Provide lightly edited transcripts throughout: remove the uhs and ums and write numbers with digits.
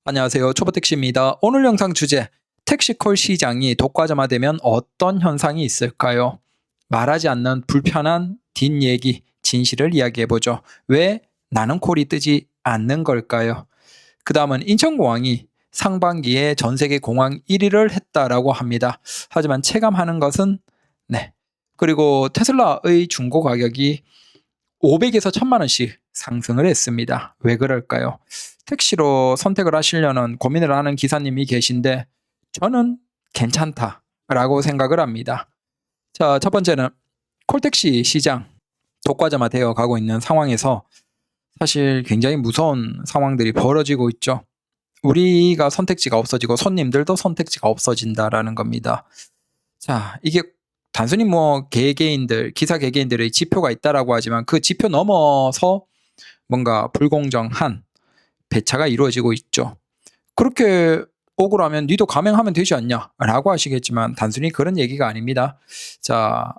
안녕하세요. 초보택시입니다. 오늘 영상 주제, 택시콜 시장이 독과점화되면 어떤 현상이 있을까요? 말하지 않는 불편한 뒷얘기, 진실을 이야기해보죠. 왜 나는 콜이 뜨지 않는 걸까요? 그 다음은 인천공항이 상반기에 전세계 공항 1위를 했다라고 합니다. 하지만 체감하는 것은 네. 그리고 테슬라의 중고 가격이 500에서 1000만 원씩 상승을 했습니다. 왜 그럴까요? 택시로 선택을 하시려는 고민을 하는 기사님이 계신데 저는 괜찮다라고 생각을 합니다. 자, 첫 번째는 콜택시 시장 독과점화되어 가고 있는 상황에서 사실 굉장히 무서운 상황들이 벌어지고 있죠. 우리가 선택지가 없어지고 손님들도 선택지가 없어진다라는 겁니다. 자, 이게 단순히 뭐 개개인들, 기사 개개인들의 지표가 있다라고 하지만 그 지표 넘어서 뭔가 불공정한 배차가 이루어지고 있죠. 그렇게 억울하면 니도 감행하면 되지 않냐 라고 하시겠지만 단순히 그런 얘기가 아닙니다. 자,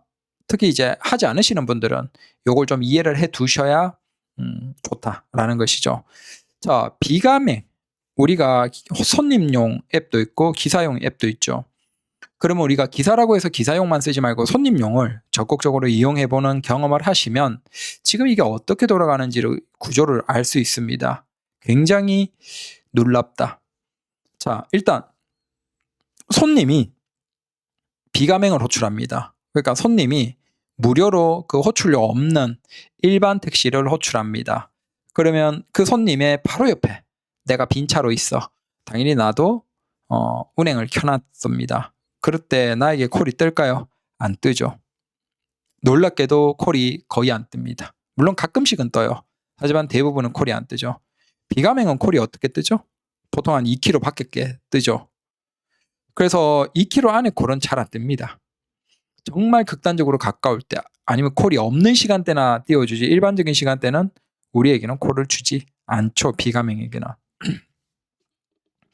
특히 이제 하지 않으시는 분들은 요걸 좀 이해를 해 두셔야 좋다라는 것이죠. 자, 비감행, 우리가 손님용 앱도 있고 기사용 앱도 있죠. 그러면 우리가 기사라고 해서 기사용만 쓰지 말고 손님용을 적극적으로 이용해보는 경험을 하시면 지금 이게 어떻게 돌아가는지를 구조를 알 수 있습니다. 굉장히 놀랍다. 자, 일단 손님이 비가맹을 호출합니다. 그러니까 손님이 무료로 그 호출료 없는 일반 택시를 호출합니다. 그러면 그 손님의 바로 옆에 내가 빈 차로 있어. 당연히 나도 운행을 켜놨습니다. 그럴 때 나에게 콜이 뜰까요? 안 뜨죠. 놀랍게도 콜이 거의 안 뜹니다. 물론 가끔씩은 떠요. 하지만 대부분은 콜이 안 뜨죠. 비가맹은 콜이 어떻게 뜨죠? 보통 한 2km 밖에 뜨죠. 그래서 2km 안에 콜은 잘 안 뜹니다. 정말 극단적으로 가까울 때 아니면 콜이 없는 시간대나 띄워주지 일반적인 시간대는 우리에게는 콜을 주지 않죠. 비가맹에게는.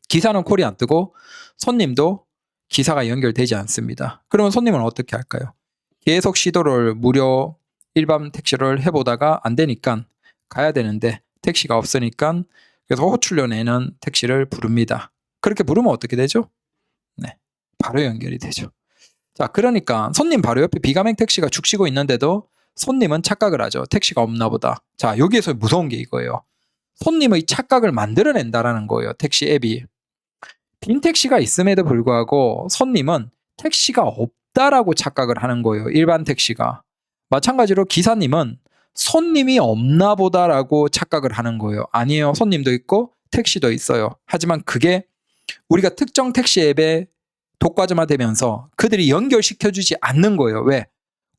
기사는 콜이 안 뜨고 손님도 기사가 연결되지 않습니다. 그러면 손님은 어떻게 할까요? 계속 시도를 무료 일반 택시를 해보다가 안 되니까 가야 되는데 택시가 없으니까 그래서 호출료 내는 택시를 부릅니다. 그렇게 부르면 어떻게 되죠? 네, 바로 연결이 되죠. 자, 그러니까 손님 바로 옆에 비가맹 택시가 죽시고 있는데도 손님은 착각을 하죠. 택시가 없나 보다. 자, 여기에서 무서운 게 이거예요. 손님의 착각을 만들어낸다라는 거예요. 택시 앱이. 빈 택시가 있음에도 불구하고 손님은 택시가 없다라고 착각을 하는 거예요. 일반 택시가. 마찬가지로 기사님은 손님이 없나 보다라고 착각을 하는 거예요. 아니에요. 손님도 있고 택시도 있어요. 하지만 그게 우리가 특정 택시 앱에 독과점화되면서 그들이 연결시켜주지 않는 거예요. 왜?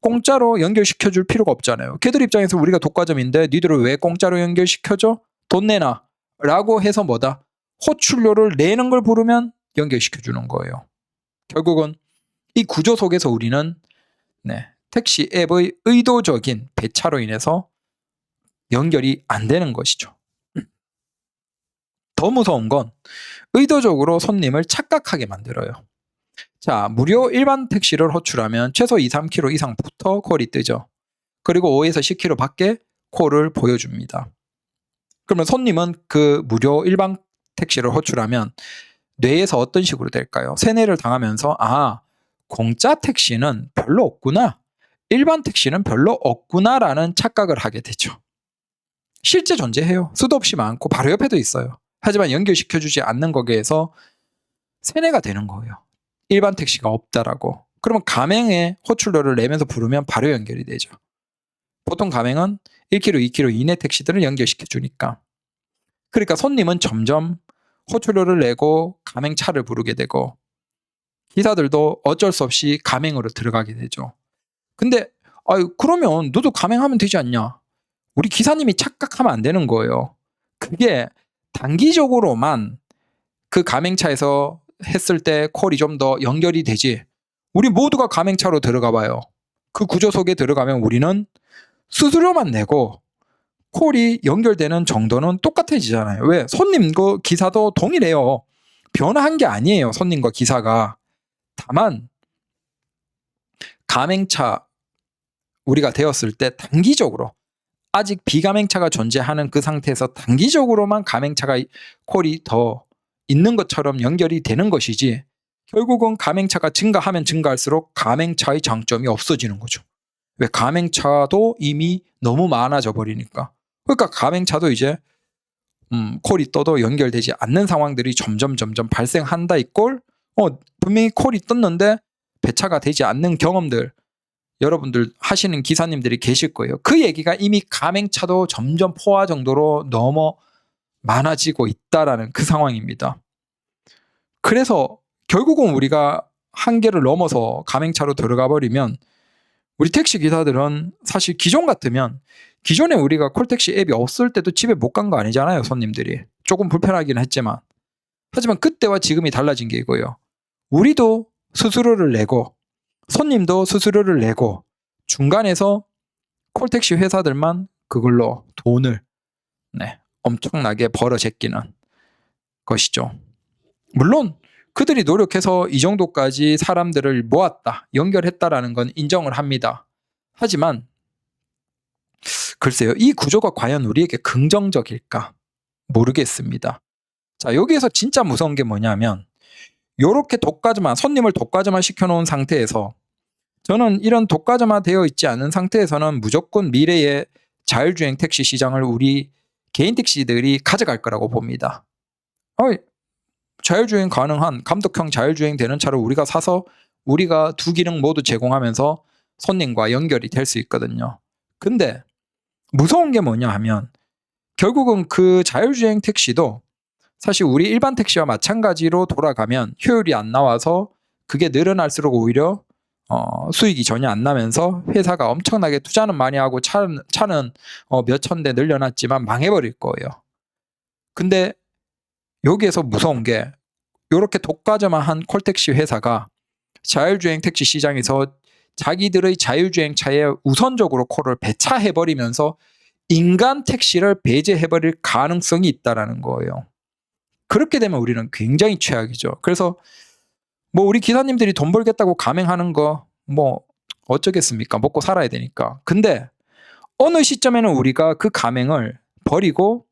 공짜로 연결시켜줄 필요가 없잖아요. 걔들 입장에서 우리가 독과점인데 니들을 왜 공짜로 연결시켜줘? 돈 내놔 라고 해서 뭐다? 호출료를 내는 걸 부르면 연결시켜주는 거예요. 결국은 이 구조 속에서 우리는 택시 앱의 의도적인 배차로 인해서 연결이 안 되는 것이죠. 더 무서운 건 의도적으로 손님을 착각하게 만들어요. 자, 무료 일반 택시를 호출하면 최소 2, 3km 이상부터 콜이 뜨죠. 그리고 5에서 10km 밖에 콜을 보여줍니다. 그러면 손님은 그 무료 일반 택시를 호출하면 뇌에서 어떤 식으로 될까요? 세뇌를 당하면서 공짜 택시는 별로 없구나. 일반 택시는 별로 없구나라는 착각을 하게 되죠. 실제 존재해요. 수도 없이 많고 바로 옆에도 있어요. 하지만 연결시켜주지 않는 거기에서 세뇌가 되는 거예요. 일반 택시가 없다라고. 그러면 가맹에 호출료를 내면서 부르면 바로 연결이 되죠. 보통 가맹은 1km, 2km 이내 택시들을 연결시켜주니까. 그러니까 손님은 점점 호출료를 내고 가맹차를 부르게 되고 기사들도 어쩔 수 없이 가맹으로 들어가게 되죠. 근데 그러면 너도 가맹하면 되지 않냐? 우리 기사님이 착각하면 안 되는 거예요. 그게 단기적으로만 그 가맹차에서 했을 때 콜이 좀 더 연결이 되지. 우리 모두가 가맹차로 들어가 봐요. 그 구조 속에 들어가면 우리는 수수료만 내고 콜이 연결되는 정도는 똑같아지잖아요. 왜? 손님과 기사도 동일해요. 변화한 게 아니에요. 손님과 기사가. 다만 가맹차 우리가 되었을 때 단기적으로 아직 비가맹차가 존재하는 그 상태에서 단기적으로만 가맹차가 콜이 더 있는 것처럼 연결이 되는 것이지 결국은 가맹차가 증가하면 증가할수록 가맹차의 장점이 없어지는 거죠. 왜? 가맹차도 이미 너무 많아져 버리니까. 그러니까 가맹차도 이제 콜이 떠도 연결되지 않는 상황들이 점점 발생한다 이꼴 분명히 콜이 떴는데 배차가 되지 않는 경험들 여러분들 하시는 기사님들이 계실 거예요. 그 얘기가 이미 가맹차도 점점 포화 정도로 너무 많아지고 있다라는 그 상황입니다. 그래서 결국은 우리가 한계를 넘어서 가맹차로 들어가 버리면 우리 택시 기사들은 사실 기존 같으면 기존에 우리가 콜택시 앱이 없을 때도 집에 못 간 거 아니잖아요. 손님들이. 조금 불편하긴 했지만. 하지만 그때와 지금이 달라진 게 이거예요. 우리도 수수료를 내고 손님도 수수료를 내고 중간에서 콜택시 회사들만 그걸로 돈을 엄청나게 벌어 제끼는 것이죠. 물론 그들이 노력해서 이 정도까지 사람들을 모았다, 연결했다라는 건 인정을 합니다. 하지만 글쎄요, 이 구조가 과연 우리에게 긍정적일까? 모르겠습니다. 자, 여기에서 진짜 무서운 게 뭐냐면 요렇게 손님을 독과점화 시켜놓은 상태에서 저는 이런 독과점화 되어 있지 않은 상태에서는 무조건 미래의 자율주행 택시 시장을 우리 개인 택시들이 가져갈 거라고 봅니다. 자율주행 가능한 감독형 자율주행 되는 차를 우리가 사서 우리가 두 기능 모두 제공하면서 손님과 연결이 될 수 있거든요. 근데 무서운 게 뭐냐 하면 결국은 그 자율주행 택시도 사실 우리 일반 택시와 마찬가지로 돌아가면 효율이 안 나와서 그게 늘어날수록 오히려 수익이 전혀 안 나면서 회사가 엄청나게 투자는 많이 하고 차는 몇천 대 늘려놨지만 망해버릴 거예요. 근데 여기에서 무서운 게 이렇게 독과점화한 콜택시 회사가 자율주행 택시 시장에서 자기들의 자율주행 차에 우선적으로 콜을 배차해버리면서 인간 택시를 배제해버릴 가능성이 있다는 거예요. 그렇게 되면 우리는 굉장히 최악이죠. 그래서 우리 기사님들이 돈 벌겠다고 가맹하는 거 어쩌겠습니까? 먹고 살아야 되니까. 근데 어느 시점에는 우리가 그 가맹을 버리고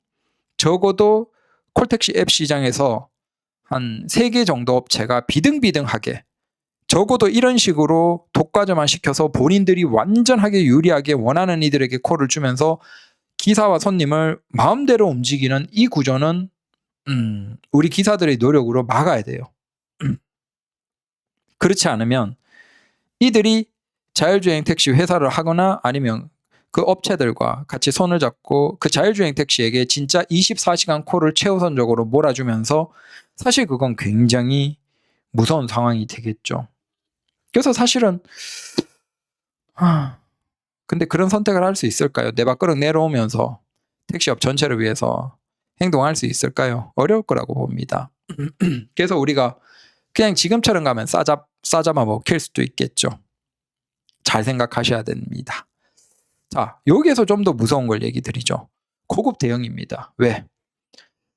적어도 콜택시 앱 시장에서 한 3개 정도 업체가 비등비등하게 적어도 이런 식으로 독과점화 시켜서 본인들이 완전하게 유리하게 원하는 이들에게 콜을 주면서 기사와 손님을 마음대로 움직이는 이 구조는 우리 기사들의 노력으로 막아야 돼요. 그렇지 않으면 이들이 자율주행 택시 회사를 하거나 아니면 그 업체들과 같이 손을 잡고 그 자율주행 택시에게 진짜 24시간 콜을 최우선적으로 몰아주면서 사실 그건 굉장히 무서운 상황이 되겠죠. 그래서 사실은 근데 그런 선택을 할 수 있을까요? 내 밥그릇 내려오면서 택시업 전체를 위해서 행동할 수 있을까요? 어려울 거라고 봅니다. 그래서 우리가 그냥 지금처럼 가면 싸잡아 먹힐 수도 있겠죠. 잘 생각하셔야 됩니다. 자, 여기에서 좀 더 무서운 걸 얘기 드리죠. 고급 대형입니다. 왜?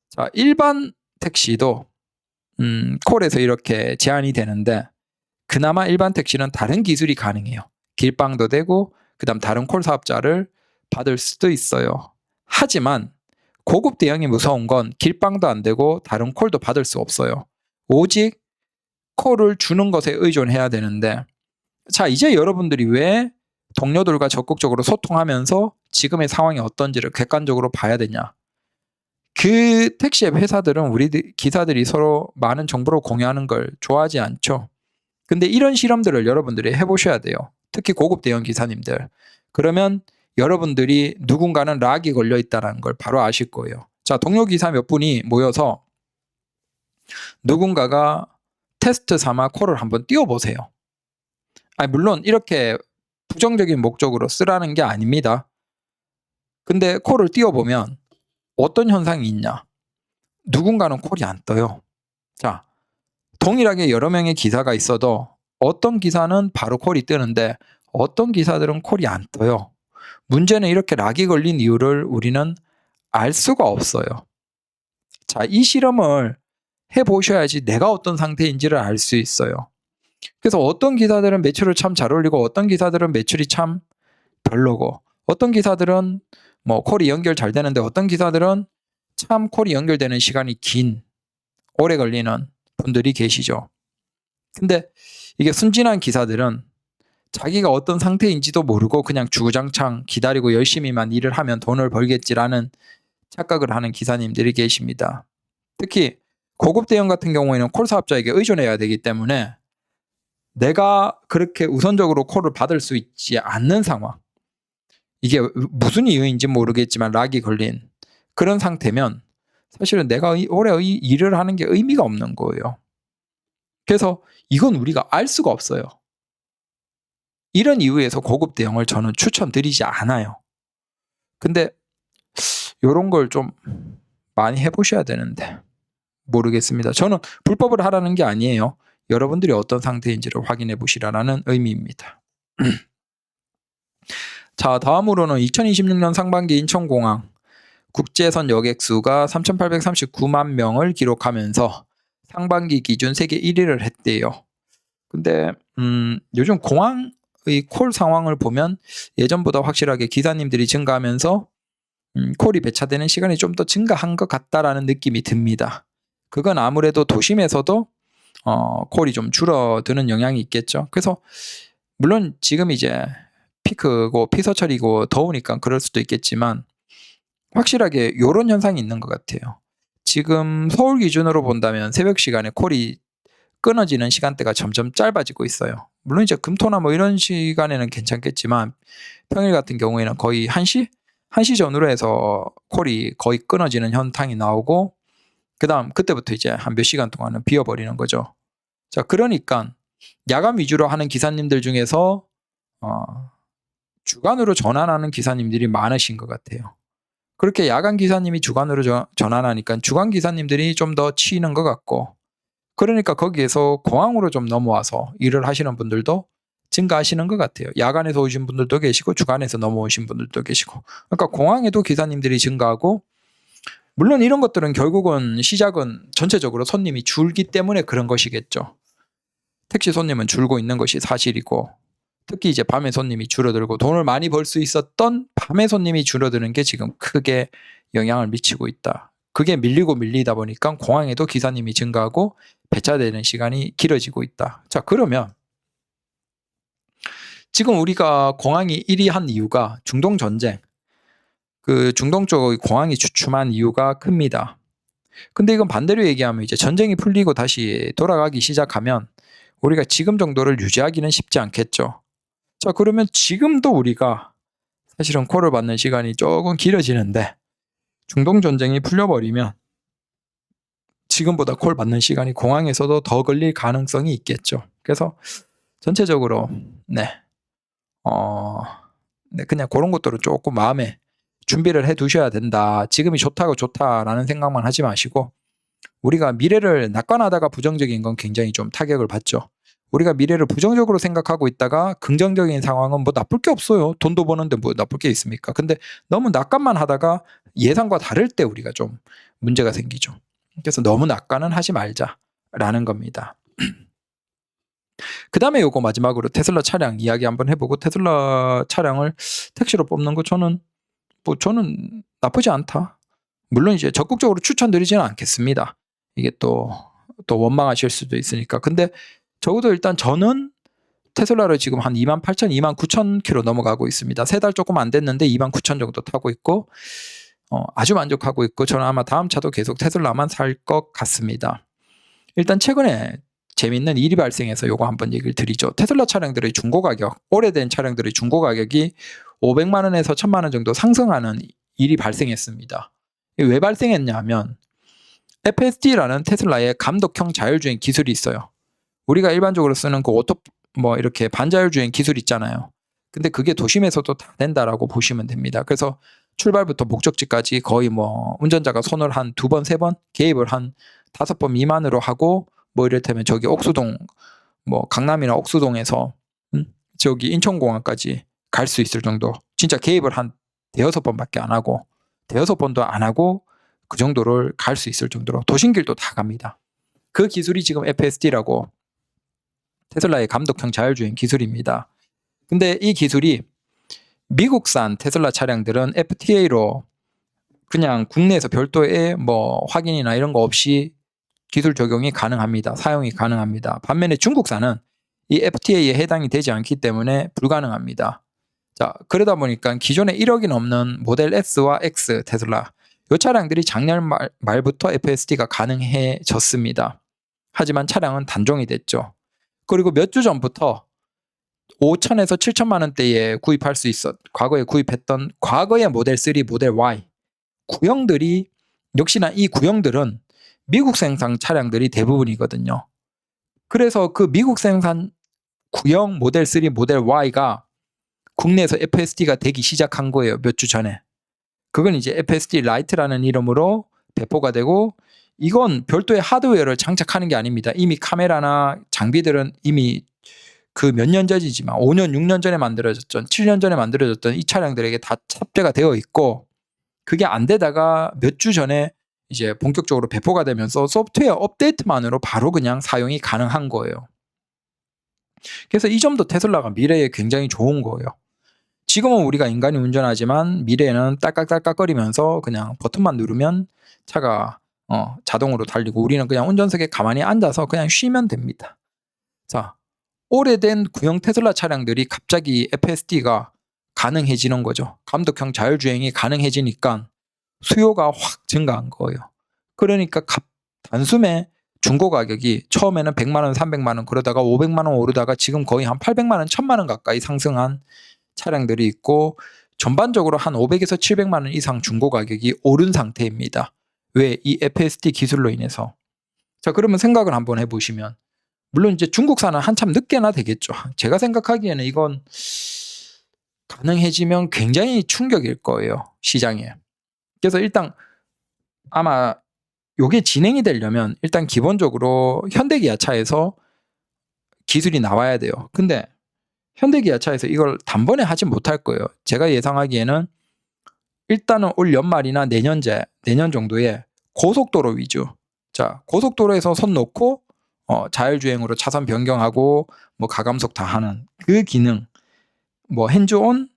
자, 일반 택시도 콜에서 이렇게 제한이 되는데 그나마 일반 택시는 다른 기술이 가능해요. 길빵도 되고 그다음 다른 콜 사업자를 받을 수도 있어요. 하지만 고급 대형이 무서운 건 길빵도 안 되고 다른 콜도 받을 수 없어요. 오직 콜을 주는 것에 의존해야 되는데 자, 이제 여러분들이 왜 동료들과 적극적으로 소통하면서 지금의 상황이 어떤지를 객관적으로 봐야 되냐. 그 택시앱 회사들은 우리 기사들이 서로 많은 정보를 공유하는 걸 좋아하지 않죠. 근데 이런 실험들을 여러분들이 해보셔야 돼요. 특히 고급 대형 기사님들. 그러면 여러분들이 누군가는 락이 걸려 있다는 걸 바로 아실 거예요. 자, 동료 기사 몇 분이 모여서 누군가가 테스트 삼아 콜을 한번 띄워보세요. 물론 이렇게 부정적인 목적으로 쓰라는 게 아닙니다. 근데 콜을 띄워보면 어떤 현상이 있냐? 누군가는 콜이 안 떠요. 자, 동일하게 여러 명의 기사가 있어도 어떤 기사는 바로 콜이 뜨는데 어떤 기사들은 콜이 안 떠요. 문제는 이렇게 락이 걸린 이유를 우리는 알 수가 없어요. 자, 이 실험을 해보셔야지 내가 어떤 상태인지를 알 수 있어요. 그래서 어떤 기사들은 매출을 참 잘 올리고 어떤 기사들은 매출이 참 별로고 어떤 기사들은 콜이 연결 잘 되는데 어떤 기사들은 참 콜이 연결되는 시간이 긴 오래 걸리는 분들이 계시죠. 근데 이게 순진한 기사들은 자기가 어떤 상태인지도 모르고 그냥 주구장창 기다리고 열심히만 일을 하면 돈을 벌겠지라는 착각을 하는 기사님들이 계십니다. 특히 고급 대형 같은 경우에는 콜 사업자에게 의존해야 되기 때문에 내가 그렇게 우선적으로 콜을 받을 수 있지 않는 상황, 이게 무슨 이유인지 모르겠지만 락이 걸린 그런 상태면 사실은 내가 오래 일을 하는 게 의미가 없는 거예요. 그래서 이건 우리가 알 수가 없어요. 이런 이유에서 고급 대형을 저는 추천드리지 않아요. 근데 이런 걸 좀 많이 해보셔야 되는데 모르겠습니다. 저는 불법을 하라는 게 아니에요. 여러분들이 어떤 상태인지를 확인해 보시라는 의미입니다. 자, 다음으로는 2026년 상반기 인천공항 국제선 여객수가 3,839만 명을 기록하면서 상반기 기준 세계 1위를 했대요. 근데 요즘 공항의 콜 상황을 보면 예전보다 확실하게 기사님들이 증가하면서 콜이 배차되는 시간이 좀 더 증가한 것 같다라는 느낌이 듭니다. 그건 아무래도 도심에서도 콜이 좀 줄어드는 영향이 있겠죠. 그래서 물론 지금 이제 피크고 피서철이고 더우니까 그럴 수도 있겠지만 확실하게 이런 현상이 있는 것 같아요. 지금 서울 기준으로 본다면 새벽 시간에 콜이 끊어지는 시간대가 점점 짧아지고 있어요. 물론 이제 금토나 뭐 이런 시간에는 괜찮겠지만 평일 같은 경우에는 거의 1시? 1시 전후로 해서 콜이 거의 끊어지는 현상이 나오고 그다음 그때부터 이제 한 몇 시간 동안은 비어버리는 거죠. 자, 그러니까 야간 위주로 하는 기사님들 중에서 주간으로 전환하는 기사님들이 많으신 것 같아요. 그렇게 야간 기사님이 주간으로 전환하니까 주간 기사님들이 좀 더 치이는 것 같고 그러니까 거기에서 공항으로 좀 넘어와서 일을 하시는 분들도 증가하시는 것 같아요. 야간에서 오신 분들도 계시고 주간에서 넘어오신 분들도 계시고 그러니까 공항에도 기사님들이 증가하고 물론 이런 것들은 결국은 시작은 전체적으로 손님이 줄기 때문에 그런 것이겠죠. 택시 손님은 줄고 있는 것이 사실이고 특히 이제 밤에 손님이 줄어들고 돈을 많이 벌 수 있었던 밤에 손님이 줄어드는 게 지금 크게 영향을 미치고 있다. 그게 밀리고 밀리다 보니까 공항에도 기사님이 증가하고 배차되는 시간이 길어지고 있다. 자, 그러면 지금 우리가 공항이 1위 한 이유가 중동 전쟁, 그 중동 쪽 공항이 주춤한 이유가 큽니다. 근데 이건 반대로 얘기하면 이제 전쟁이 풀리고 다시 돌아가기 시작하면 우리가 지금 정도를 유지하기는 쉽지 않겠죠. 자, 그러면 지금도 우리가 사실은 콜을 받는 시간이 조금 길어지는데 중동 전쟁이 풀려버리면 지금보다 콜 받는 시간이 공항에서도 더 걸릴 가능성이 있겠죠. 그래서 전체적으로 그냥 그런 것들은 조금 마음에 준비를 해 두셔야 된다. 지금이 좋다라는 생각만 하지 마시고 우리가 미래를 낙관하다가 부정적인 건 굉장히 좀 타격을 받죠. 우리가 미래를 부정적으로 생각하고 있다가 긍정적인 상황은 뭐 나쁠 게 없어요. 돈도 버는데 뭐 나쁠 게 있습니까? 근데 너무 낙관만 하다가 예상과 다를 때 우리가 좀 문제가 생기죠. 그래서 너무 낙관은 하지 말자라는 겁니다. 그 다음에 요거 마지막으로 테슬라 차량 이야기 한번 해보고 테슬라 차량을 택시로 뽑는 거 저는 나쁘지 않다. 물론 이제 적극적으로 추천드리지는 않겠습니다. 이게 또 원망하실 수도 있으니까. 근데 적어도 일단 저는 테슬라를 지금 한 28,000, 29,000km 넘어가고 있습니다. 3달 조금 안 됐는데 29,000 정도 타고 있고 아주 만족하고 있고 저는 아마 다음 차도 계속 테슬라만 살 것 같습니다. 일단 최근에 재밌는 일이 발생해서 요거 한번 얘기를 드리죠. 테슬라 차량들의 중고가격, 오래된 차량들의 중고가격이 500만 원에서 1,000만 원 정도 상승하는 일이 발생했습니다. 왜 발생했냐면 FSD라는 테슬라의 감독형 자율주행 기술이 있어요. 우리가 일반적으로 쓰는 그 이렇게 반자율주행 기술 있잖아요. 근데 그게 도심에서도 다 된다라고 보시면 됩니다. 그래서 출발부터 목적지까지 거의 뭐 운전자가 손을 한 2번, 3번, 개입을 한 5번 미만으로 하고 뭐 이를테면 저기 옥수동, 뭐 강남이나 옥수동에서 저기 인천공항까지 갈 수 있을 정도. 진짜 개입을 한 5번밖에 안 하고 5번도 안 하고 그 정도를 갈 수 있을 정도로 도심길도 다 갑니다. 그 기술이 지금 FSD라고 테슬라의 감독형 자율주행 기술입니다. 근데 이 기술이 미국산 테슬라 차량들은 FTA로 그냥 국내에서 별도의 뭐 확인이나 이런 거 없이 기술 적용이 가능합니다. 사용이 가능합니다. 반면에 중국산은 이 FTA에 해당이 되지 않기 때문에 불가능합니다. 자, 그러다 보니까 기존에 1억이 넘는 모델 S와 X 테슬라 이 차량들이 작년 말부터 FSD가 가능해졌습니다. 하지만 차량은 단종이 됐죠. 그리고 몇 주 전부터 5천에서 7천만 원대에 구입할 수 과거에 구입했던 과거의 모델 3, 모델 Y 구형들이 역시나 이 구형들은 미국 생산 차량들이 대부분이거든요. 그래서 그 미국 생산 구형 모델 3, 모델 Y가 국내에서 FSD가 되기 시작한 거예요. 몇 주 전에. 그건 이제 FSD 라이트라는 이름으로 배포가 되고 이건 별도의 하드웨어를 장착하는 게 아닙니다. 이미 카메라나 장비들은 이미 그 몇 년 전이지만 5년, 6년 전에 만들어졌던 7년 전에 만들어졌던 이 차량들에게 다 탑재가 되어 있고 그게 안 되다가 몇 주 전에 이제 본격적으로 배포가 되면서 소프트웨어 업데이트만으로 바로 그냥 사용이 가능한 거예요. 그래서 이 점도 테슬라가 미래에 굉장히 좋은 거예요. 지금은 우리가 인간이 운전하지만 미래에는 딸깍딸깍거리면서 그냥 버튼만 누르면 차가 자동으로 달리고 우리는 그냥 운전석에 가만히 앉아서 그냥 쉬면 됩니다. 자, 오래된 구형 테슬라 차량들이 갑자기 FSD가 가능해지는 거죠. 감독형 자율주행이 가능해지니까 수요가 확 증가한 거예요. 그러니까 단숨에 중고 가격이 처음에는 100만 원, 300만 원 그러다가 500만 원 오르다가 지금 거의 한 800만 원, 1000만 원 가까이 상승한 차량들이 있고 전반적으로 한 500에서 700만 원 이상 중고 가격이 오른 상태입니다. 왜? 이 FSD 기술로 인해서. 자, 그러면 생각을 한번 해보시면 물론 이제 중국산은 한참 늦게나 되겠죠. 제가 생각하기에는 이건 가능해지면 굉장히 충격일 거예요. 시장에. 그래서 일단 아마 이게 진행이 되려면 일단 기본적으로 현대기아차에서 기술이 나와야 돼요. 근데 현대기아차에서 이걸 단번에 하지 못할 거예요. 제가 예상하기에는 일단은 올 연말이나 내년 정도에 고속도로 위주. 자, 고속도로에서 손 놓고 자율주행으로 차선 변경하고 뭐 가감속 다 하는 그 기능, 뭐 핸즈온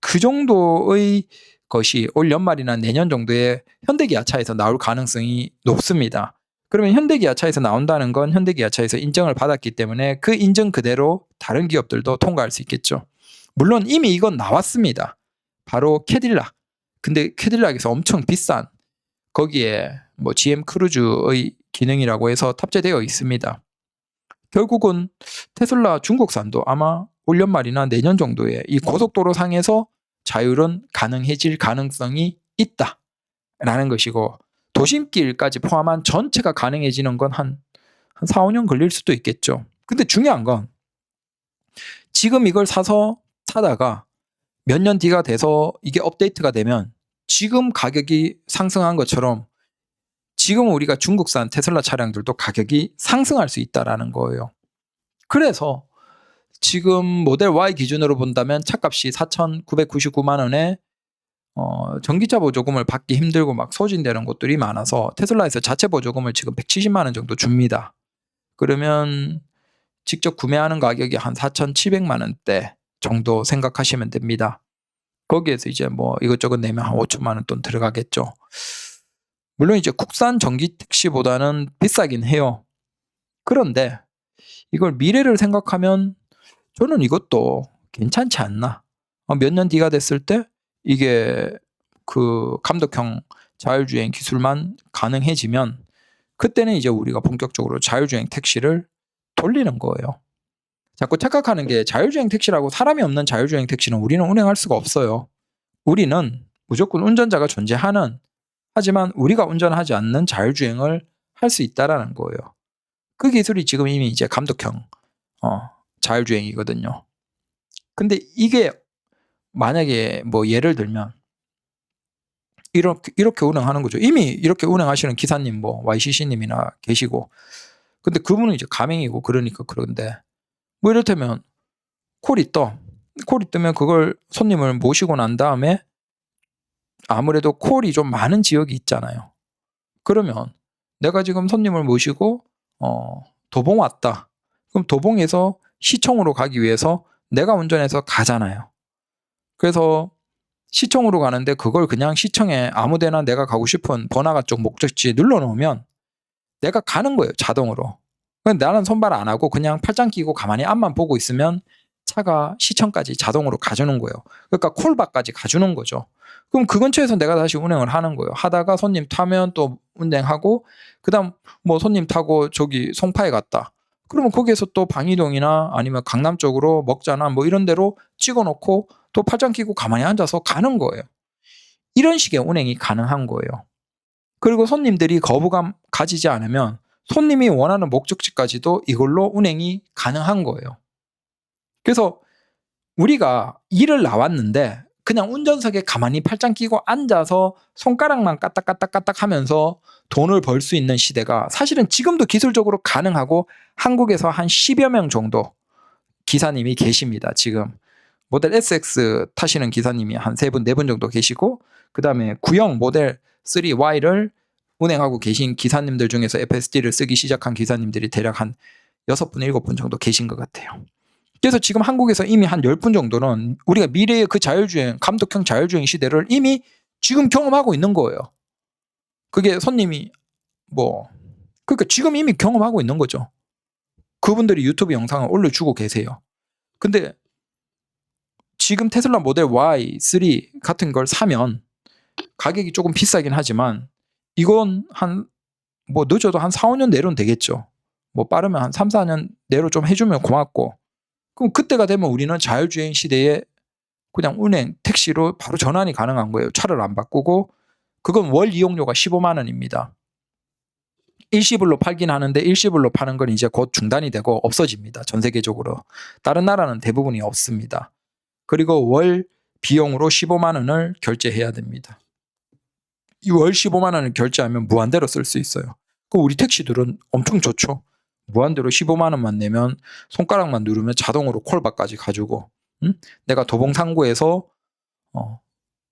그 정도의 것이 올 연말이나 내년 정도에 현대기아차에서 나올 가능성이 높습니다. 그러면 현대기아차에서 나온다는 건 현대기아차에서 인정을 받았기 때문에 그 인정 그대로 다른 기업들도 통과할 수 있겠죠. 물론 이미 이건 나왔습니다. 바로 캐딜락. 근데 캐딜락에서 엄청 비싼 거기에 뭐 GM 크루즈의 기능이라고 해서 탑재되어 있습니다. 결국은 테슬라 중국산도 아마 올 연말이나 내년 정도에 이 고속도로 상에서 자율은 가능해질 가능성이 있다라는 것이고 도심길까지 포함한 전체가 가능해지는 건 한 4, 5년 걸릴 수도 있겠죠. 근데 중요한 건 지금 이걸 사다가 몇 년 뒤가 돼서 이게 업데이트가 되면 지금 가격이 상승한 것처럼 지금 우리가 중국산 테슬라 차량들도 가격이 상승할 수 있다는 거예요. 그래서 지금 모델 Y 기준으로 본다면 차값이 4,999만 원에 전기차 보조금을 받기 힘들고 막 소진되는 곳들이 많아서 테슬라에서 자체 보조금을 지금 170만 원 정도 줍니다. 그러면 직접 구매하는 가격이 한 4,700만 원대 정도 생각하시면 됩니다. 거기에서 이제 뭐 이것저것 내면 한 5천만 원 돈 들어가겠죠. 물론 이제 국산 전기 택시보다는 비싸긴 해요. 그런데 이걸 미래를 생각하면 저는 이것도 괜찮지 않나. 몇 년 뒤가 됐을 때 이게 그 감독형 자율주행 기술만 가능해지면 그때는 이제 우리가 본격적으로 자율주행 택시를 돌리는 거예요. 자꾸 착각하는 게 자율주행 택시라고 사람이 없는 자율주행 택시는 우리는 운행할 수가 없어요. 우리는 무조건 운전자가 존재하는 하지만 우리가 운전하지 않는 자율주행을 할 수 있다라는 거예요. 그 기술이 지금 이미 이제 감독형 자율주행이거든요. 근데 이게 만약에 뭐 예를 들면 이렇게 운행하는 거죠. 이미 이렇게 운행하시는 기사님 뭐 YCC님이나 계시고 근데 그분은 이제 가맹이고 그러니까 그런데 뭐 이를테면 콜이 뜨면 그걸 손님을 모시고 난 다음에 아무래도 콜이 좀 많은 지역이 있잖아요. 그러면 내가 지금 손님을 모시고 도봉 왔다. 그럼 도봉에서 시청으로 가기 위해서 내가 운전해서 가잖아요. 그래서 시청으로 가는데 그걸 그냥 시청에 아무데나 내가 가고 싶은 번화가 쪽 목적지에 눌러놓으면 내가 가는 거예요, 자동으로. 나는 손발 안 하고 그냥 팔짱 끼고 가만히 앞만 보고 있으면 차가 시청까지 자동으로 가주는 거예요. 그러니까 콜바까지 가주는 거죠. 그럼 그 근처에서 내가 다시 운행을 하는 거예요. 하다가 손님 타면 또 운행하고, 그 다음 뭐 손님 타고 저기 송파에 갔다. 그러면 거기에서 또 방이동이나 아니면 강남 쪽으로 먹자나 뭐 이런 데로 찍어놓고 또 팔짱 끼고 가만히 앉아서 가는 거예요. 이런 식의 운행이 가능한 거예요. 그리고 손님들이 거부감 가지지 않으면 손님이 원하는 목적지까지도 이걸로 운행이 가능한 거예요. 그래서 우리가 일을 나왔는데 그냥 운전석에 가만히 팔짱 끼고 앉아서 손가락만 까딱까딱까딱 하면서 돈을 벌 수 있는 시대가 사실은 지금도 기술적으로 가능하고 한국에서 한 10여 명 정도 기사님이 계십니다. 지금 모델 SX 타시는 기사님이 한 3분, 4분 정도 계시고, 그 다음에 구형 모델 3Y를 운행하고 계신 기사님들 중에서 FSD를 쓰기 시작한 기사님들이 대략 한 6분, 7분 정도 계신 것 같아요. 그래서 지금 한국에서 이미 한 10분 정도는 우리가 미래의 그 자율주행, 감독형 자율주행 시대를 이미 지금 경험하고 있는 거예요. 그게 손님이 그러니까 지금 이미 경험하고 있는 거죠. 그분들이 유튜브 영상을 올려주고 계세요. 근데 지금 테슬라 모델 Y, 3 같은 걸 사면 가격이 조금 비싸긴 하지만 이건 늦어도 한 4, 5년 내로는 되겠죠. 빠르면 한 3, 4년 내로 좀 해주면 고맙고, 그럼 그때가 되면 우리는 자율주행 시대에 그냥 운행, 택시로 바로 전환이 가능한 거예요. 차를 안 바꾸고. 그건 월 이용료가 15만 원입니다. 일시불로 팔긴 하는데 일시불로 파는 건 이제 곧 중단이 되고 없어집니다. 전 세계적으로. 다른 나라는 대부분이 없습니다. 그리고 월 비용으로 15만 원을 결제해야 됩니다. 이 월 15만 원을 결제하면 무한대로 쓸 수 있어요. 그럼 우리 택시들은 엄청 좋죠. 무한대로 15만 원만 내면 손가락만 누르면 자동으로 콜바까지 가지고, 내가 도봉상구에서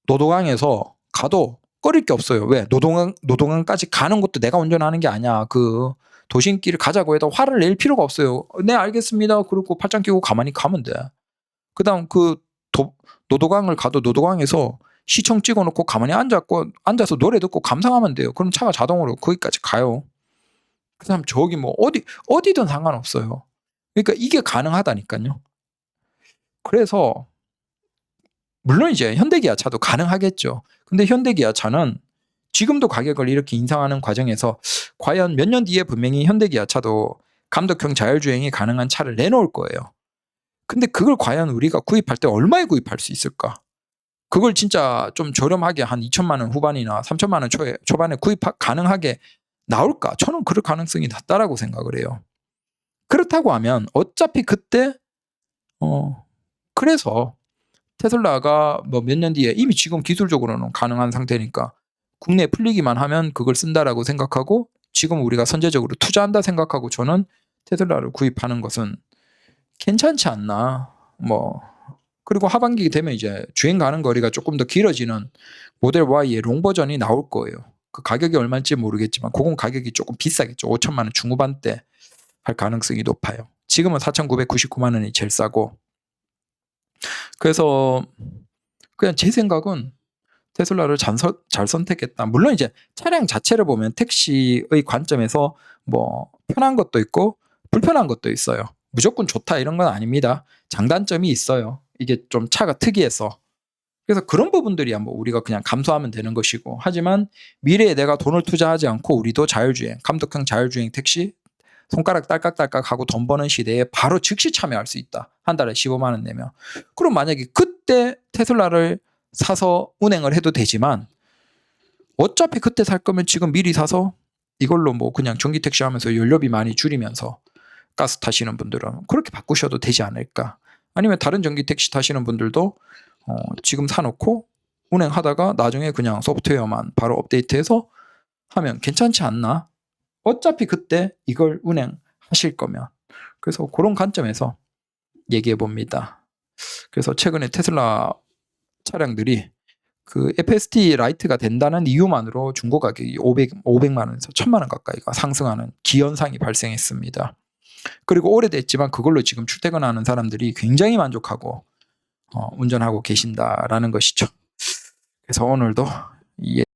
노도강에서 가도 꺼릴 게 없어요. 왜? 노동강까지 가는 것도 내가 운전하는 게 아니야. 그 도심길을 가자고 해도 화를 낼 필요가 없어요. 네, 알겠습니다. 그리고 팔짱 끼고 가만히 가면 돼. 그 다음 노도강을 가도 노도강에서 시청 찍어놓고 가만히 앉아서 노래 듣고 감상하면 돼요. 그럼 차가 자동으로 거기까지 가요. 그 다음 저기 어디든 상관없어요. 그러니까 이게 가능하다니까요. 그래서 물론 이제 현대기아차도 가능하겠죠. 근데 현대기아차는 지금도 가격을 이렇게 인상하는 과정에서 과연 몇 년 뒤에 분명히 현대기아차도 감독형 자율주행이 가능한 차를 내놓을 거예요. 근데 그걸 과연 우리가 구입할 때 얼마에 구입할 수 있을까? 그걸 진짜 좀 저렴하게 한 2천만 원 후반이나 3천만 원 초반에 가능하게 나올까? 저는 그럴 가능성이 낮다라고 생각을 해요. 그렇다고 하면 어차피 그때 그래서 테슬라가 몇 년 뒤에 이미 지금 기술적으로는 가능한 상태니까 국내에 풀리기만 하면 그걸 쓴다라고 생각하고 지금 우리가 선제적으로 투자한다 생각하고 저는 테슬라를 구입하는 것은 괜찮지 않나. 그리고 하반기 되면 이제 주행 가는 거리가 조금 더 길어지는 모델 Y의 롱 버전이 나올 거예요. 그 가격이 얼마인지 모르겠지만 그건 가격이 조금 비싸겠죠. 5천만 원 중후반대 할 가능성이 높아요. 지금은 4,999만 원이 제일 싸고. 그래서 그냥 제 생각은 테슬라를 잘 선택했다. 물론 이제 차량 자체를 보면 택시의 관점에서 편한 것도 있고 불편한 것도 있어요. 무조건 좋다 이런 건 아닙니다. 장단점이 있어요. 이게 좀 차가 특이해서. 그래서 그런 부분들이야 우리가 그냥 감수하면 되는 것이고, 하지만 미래에 내가 돈을 투자하지 않고 우리도 자율주행, 감독형 자율주행 택시 손가락 딸깍딸깍 하고 돈 버는 시대에 바로 즉시 참여할 수 있다. 한 달에 15만 원 내면. 그럼 만약에 그때 테슬라를 사서 운행을 해도 되지만 어차피 그때 살 거면 지금 미리 사서 이걸로 그냥 전기택시 하면서 연료비 많이 줄이면서 가스 타시는 분들은 그렇게 바꾸셔도 되지 않을까. 아니면 다른 전기택시 타시는 분들도 지금 사놓고 운행하다가 나중에 그냥 소프트웨어만 바로 업데이트해서 하면 괜찮지 않나. 어차피 그때 이걸 운행하실 거면. 그래서 그런 관점에서 얘기해 봅니다. 그래서 최근에 테슬라 차량들이 그 FSD 라이트가 된다는 이유만으로 중고 가격이 500만 원에서 1000만 원 가까이가 상승하는 기현상이 발생했습니다. 그리고 오래됐지만 그걸로 지금 출퇴근하는 사람들이 굉장히 만족하고 운전하고 계신다라는 것이죠. 그래서 오늘도